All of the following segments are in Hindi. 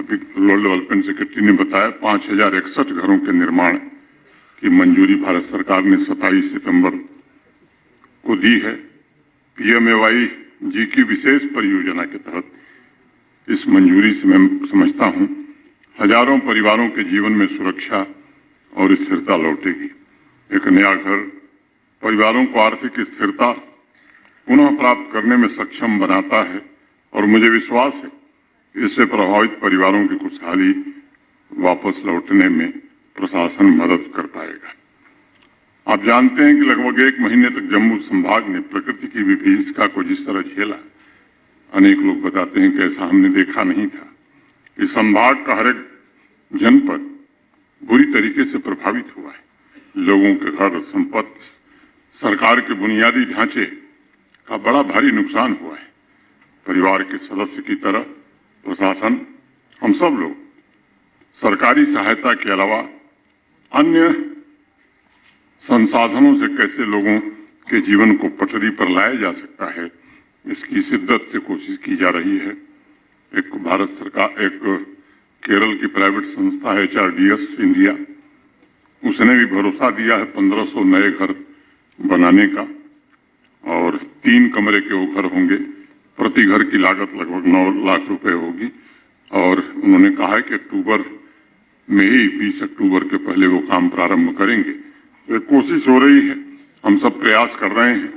अभी वर्ल्ड डेवलपमेंट सेक्रेटरी ने बताया 5061 घरों के निर्माण की मंजूरी भारत सरकार ने 27 सितंबर को दी है। पीएमएवाई जी की विशेष परियोजना के तहत इस मंजूरी से मैं समझता हूं हजारों परिवारों के जीवन में सुरक्षा और स्थिरता लौटेगी। एक नया घर परिवारों को आर्थिक स्थिरता पुनः प्राप्त करने में सक्षम बनाता है और मुझे विश्वास है इससे प्रभावित परिवारों की खुशहाली वापस लौटने में प्रशासन मदद कर पाएगा। आप जानते हैं कि लगभग 1 महीने तक जम्मू संभाग ने प्रकृति की विभीषिका को जिस तरह झेला, अनेक लोग बताते हैं कि ऐसा हमने देखा नहीं था। इस संभाग का हर एक जनपद बुरी तरीके से प्रभावित हुआ है। लोगों के घर, संपत्ति, सरकार के बुनियादी ढांचे का बड़ा भारी नुकसान हुआ है। परिवार के सदस्य की तरह प्रशासन, हम सब लोग सरकारी सहायता के अलावा अन्य संसाधनों से कैसे लोगों के जीवन को पटरी पर लाया जा सकता है, इसकी शिद्दत से कोशिश की जा रही है। एक भारत सरकार, एक केरल की प्राइवेट संस्था है HRDS इंडिया, उसने भी भरोसा दिया है 1500 नए घर बनाने का और 3 कमरे के वो घर होंगे। प्रति घर की लागत लगभग 9 लाख रुपए होगी और उन्होंने कहा है कि अक्टूबर में ही 20 अक्टूबर के पहले वो काम प्रारंभ करेंगे। तो कोशिश हो रही है, हम सब प्रयास कर रहे हैं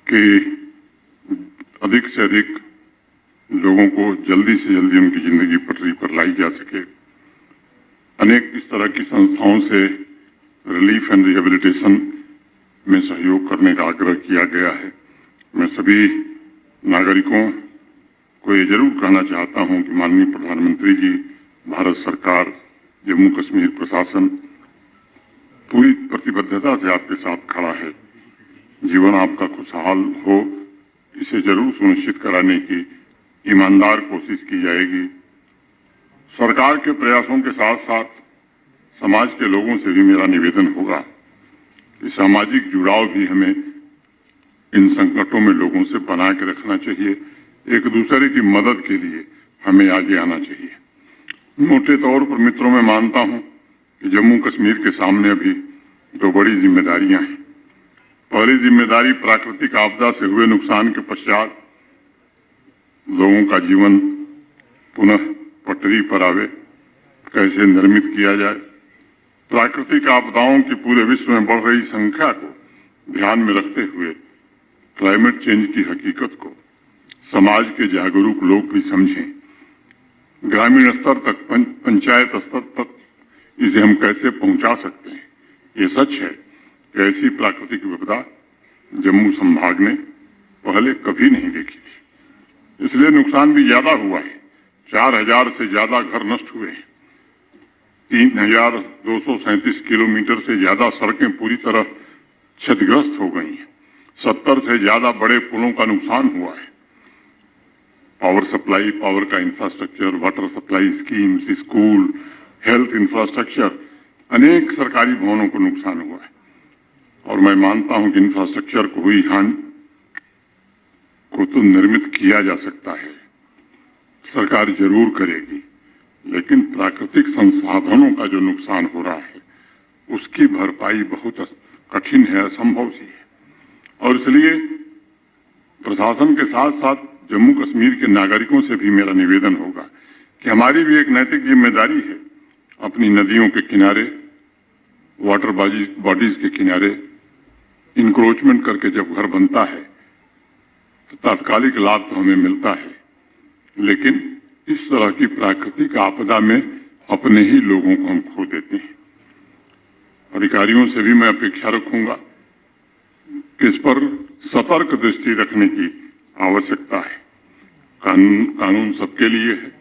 कि अधिक से अधिक लोगों को जल्दी से जल्दी उनकी जिंदगी पटरी पर लाई जा सके। अनेक इस तरह की संस्थाओं से रिलीफ एंड रिहेबिलिटेशन में सहयोग करने का आग्रह किया गया है। मैं सभी नागरिकों को ये जरूर कहना चाहता हूं कि माननीय प्रधानमंत्री जी, भारत सरकार, जम्मू कश्मीर प्रशासन पूरी प्रतिबद्धता से आपके साथ खड़ा है। जीवन आपका खुशहाल हो, इसे जरूर सुनिश्चित कराने की ईमानदार कोशिश की जाएगी। सरकार के प्रयासों के साथ साथ समाज के लोगों से भी मेरा निवेदन होगा कि सामाजिक जुड़ाव भी हमें इन संकटों में लोगों से बना के रखना चाहिए। एक दूसरे की मदद के लिए हमें आगे आना चाहिए। मोटे तौर पर मित्रों, मैं मानता हूं कि जम्मू कश्मीर के सामने अभी 2 बड़ी जिम्मेदारियां हैं। पहली जिम्मेदारी प्राकृतिक आपदा से हुए नुकसान के पश्चात लोगों का जीवन पुनः पटरी पर आवे, कैसे निर्मित किया जाए। प्राकृतिक आपदाओं की पूरे विश्व में बढ़ रही संख्या को ध्यान में रखते हुए क्लाइमेट चेंज की हकीकत को समाज के जागरूक लोग भी समझें। ग्रामीण स्तर तक, पंचायत स्तर तक इसे हम कैसे पहुंचा सकते हैं। ये सच है कि ऐसी प्राकृतिक विपदा जम्मू संभाग ने पहले कभी नहीं देखी थी, इसलिए नुकसान भी ज्यादा हुआ है। 4000 से ज्यादा घर नष्ट हुए हैं। 3237 किलोमीटर से ज्यादा सड़कें पूरी तरह क्षतिग्रस्त हो गई हैं। 70 से ज्यादा बड़े पुलों का नुकसान हुआ है। पावर सप्लाई, पावर का infrastructure, water supply schemes, school, health infrastructure, अनेक सरकारी भवनों को नुकसान हुआ है। और मैं मानता हूं कि इंफ्रास्ट्रक्चर को हुई हानि को तो निर्मित किया जा सकता है, सरकार जरूर करेगी, लेकिन प्राकृतिक संसाधनों का जो नुकसान हो रहा है उसकी भरपाई बहुत कठिन है, असंभव सी है। और इसलिए प्रशासन के साथ साथ जम्मू कश्मीर के नागरिकों से भी मेरा निवेदन होगा कि हमारी भी एक नैतिक जिम्मेदारी है अपनी नदियों के किनारे, वाटर बॉडीज के किनारे इंक्रोचमेंट करके जब घर बनता है तो तात्कालिक लाभ तो हमें मिलता है, लेकिन इस तरह की प्राकृतिक आपदा में अपने ही लोगों को हम खो देते हैं। अधिकारियों से भी मैं अपेक्षा रखूंगा कि इस पर सतर्क दृष्टि रखने की आवश्यकता है। कानून सबके लिए है,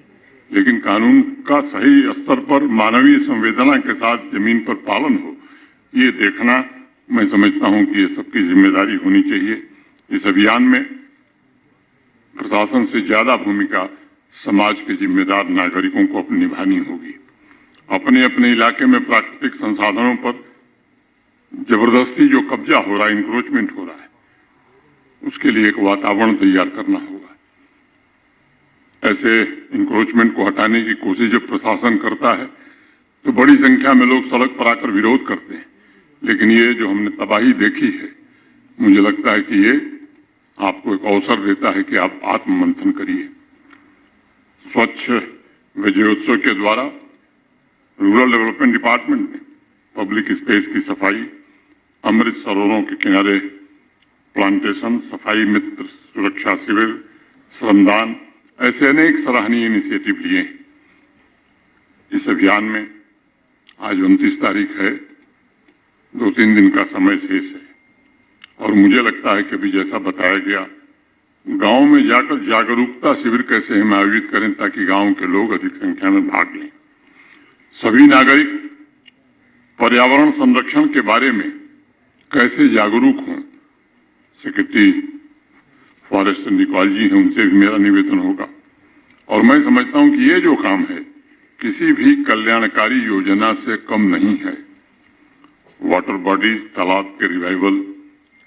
लेकिन कानून का सही स्तर पर मानवीय संवेदना के साथ जमीन पर पालन हो, ये देखना मैं समझता हूं कि ये सबकी जिम्मेदारी होनी चाहिए। इस अभियान में प्रशासन से ज्यादा भूमिका समाज के जिम्मेदार नागरिकों को अपनी निभानी होगी। अपने अपने इलाके में प्राकृतिक संसाधनों पर जबरदस्ती जो कब्जा हो रहा है, इंक्रोचमेंट हो रहा है, उसके लिए एक वातावरण तैयार करना होगा। ऐसे इंक्रोचमेंट को हटाने की कोशिश जब प्रशासन करता है तो बड़ी संख्या में लोग सड़क पर आकर विरोध करते हैं, लेकिन ये जो हमने तबाही देखी है, मुझे लगता है कि ये आपको एक अवसर देता है कि आप आत्ममंथन करिए। स्वच्छ विजयोत्सव के द्वारा रूरल डेवलपमेंट डिपार्टमेंट ने पब्लिक स्पेस की सफाई, अमृत सरोवरों के किनारे प्लांटेशन, सफाई मित्र सुरक्षा शिविर, श्रमदान, ऐसे अनेक सराहनीय इनिशिएटिव लिए हैं। इस अभियान में आज 29 तारीख है, 2-3 दिन का समय शेष है और मुझे लगता है कि अभी जैसा बताया गया, गांव में जाकर जागरूकता शिविर कैसे हम आयोजित करें ताकि गांव के लोग अधिक संख्या में भाग लें। सभी नागरिक पर्यावरण संरक्षण के बारे में कैसे जागरूक हों। सेक्रेटरी फॉरेस्ट एंड इकोलॉजी हैं, उनसे भी मेरा निवेदन होगा। और मैं समझता हूं कि ये जो काम है किसी भी कल्याणकारी योजना से कम नहीं है। वाटर बॉडीज, तालाब के रिवाइवल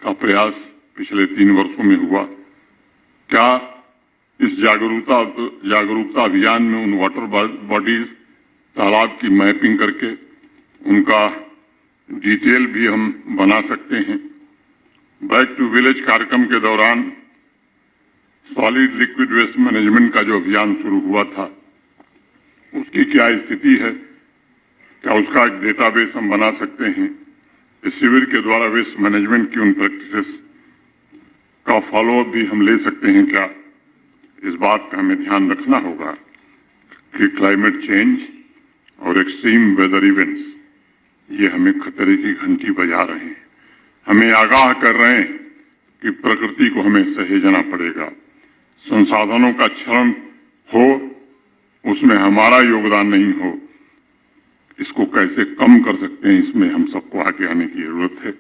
का प्रयास पिछले 3 वर्षों में हुआ। क्या इस जागरूकता अभियान में उन वाटर बॉडीज, तालाब की मैपिंग करके उनका डिटेल भी हम बना सकते हैं। बैक टू विलेज कार्यक्रम के दौरान सॉलिड लिक्विड वेस्ट मैनेजमेंट का जो अभियान शुरू हुआ था, उसकी क्या स्थिति है, क्या उसका एक डेटाबेस हम बना सकते हैं। इस शिविर के द्वारा वेस्ट मैनेजमेंट की उन प्रैक्टिसेस का फॉलोअप भी हम ले सकते हैं क्या। इस बात का हमें ध्यान रखना होगा कि क्लाइमेट चेंज और एक्सट्रीम वेदर इवेंट्स ये हमें खतरे की घंटी बजा रहे हैं, हमें आगाह कर रहे हैं कि प्रकृति को हमें सहेजना पड़ेगा। संसाधनों का क्षरण हो, उसमें हमारा योगदान नहीं हो, इसको कैसे कम कर सकते हैं, इसमें हम सबको आगे आने की जरूरत है।